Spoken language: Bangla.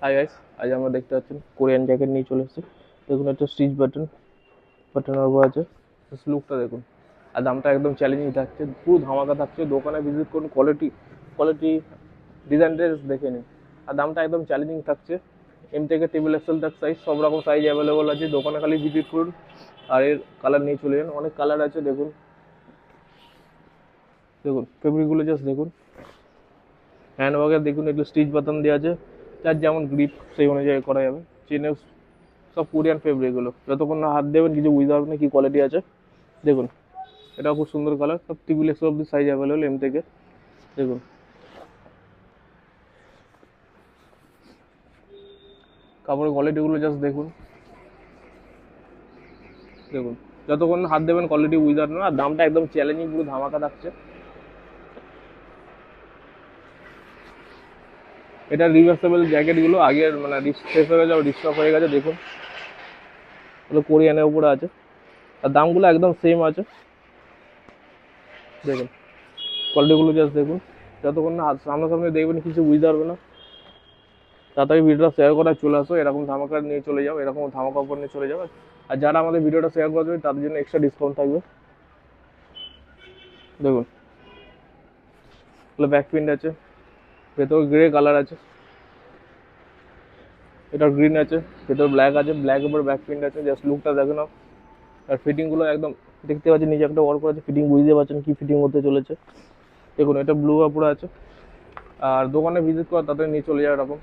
হাই গাইস, আজ আমরা দেখতে পাচ্ছেন কোরিয়ান জ্যাকেট নিয়ে চলে এসেছি। দেখুন একটা স্টিচ বাটনের উপর আছে। লুকটা দেখুন, আর দামটা একদম চ্যালেঞ্জিং থাকছে, পুরো ধামাকা থাকছে। দোকানে ভিজিট করুন, কোয়ালিটি ডিজাইনটা দেখে নিন। আর দামটা একদম চ্যালেঞ্জিং থাকছে। এম থেকে টেবিল এক্সেল তাক সাইজ, সব রকম সাইজ অ্যাভেলেবল আছে। দোকানে খালি ভিজিট করুন আর এর কালার নিয়ে চলে যান। অনেক কালার আছে, দেখুন দেখুন ফেব্রিকগুলো জাস্ট দেখুন। হ্যান্ডওয়ার্কে দেখুন একটু স্টিচ বাটন দেওয়া আছে, যার যেমন গ্রিপ সেই অনুযায়ী করা যাবে। চেনে সব কোরিয়ান ফেব্রিকগুলো, যতক্ষণ না হাত দেবেন কিছু বুঝতে পারবেন না কী কোয়ালিটি আছে। দেখুন এটাও খুব সুন্দর কালার, সব ট্রিপল এক্স অব্দি সাইজ অ্যাভেলেবল এম থেকে। দেখুন কাপড়ের কোয়ালিটিগুলো জাস্ট দেখুন দেখুন যতক্ষণ না হাত দেবেন কোয়ালিটি বুঝতে পারবেন না। আর দামটা একদম চ্যালেঞ্জিং, পুরো ধামাকা থাকছে। এটা রিভার্সেবল জ্যাকেটগুলো আগের মানে শেষ হয়ে গেছে, রিস্টক হয়ে গেছে। দেখুন ওগুলো কোরিয়ানের উপরে আছে, আর দামগুলো একদম সেম আছে। দেখুন কোয়ালিটিগুলো জাস্ট দেখুন, যতক্ষণ না সামনাসামনি দেখবেন কিছু বুঝতে পারবে না। তাড়াতাড়ি ভিডিওটা শেয়ার করা চলে আসো, এরকম ধামাকা নিয়ে চলে যাও, এরকম ধামাকা উপর নিয়ে চলে যাও। আর যারা আমাদের ভিডিওটা শেয়ার করবে তাদের জন্য এক্সট্রা ডিসকাউন্ট থাকবে। দেখুন এগুলো ব্যাক প্রিন্ট আছে, ভেতর গ্রে কালার আছে, এটা গ্রিন আছে, ভেতর ব্ল্যাক আছে, ব্ল্যাক উপর ব্যাক প্রিন্ট আছে। জাস্ট লুকটা দেখে নাও। আর ফিটিংগুলো একদম দেখতে পাচ্ছেন, নিজে একটা ওয়ার্ক করেছে, ফিটিং বুঝতে পারছেন কি ফিটিং হতে চলেছে। দেখুন এটা ব্লু উপরে আছে। আর দোকানে ভিজিট করা তাদের নিয়ে চলে যাওয়া এরকম।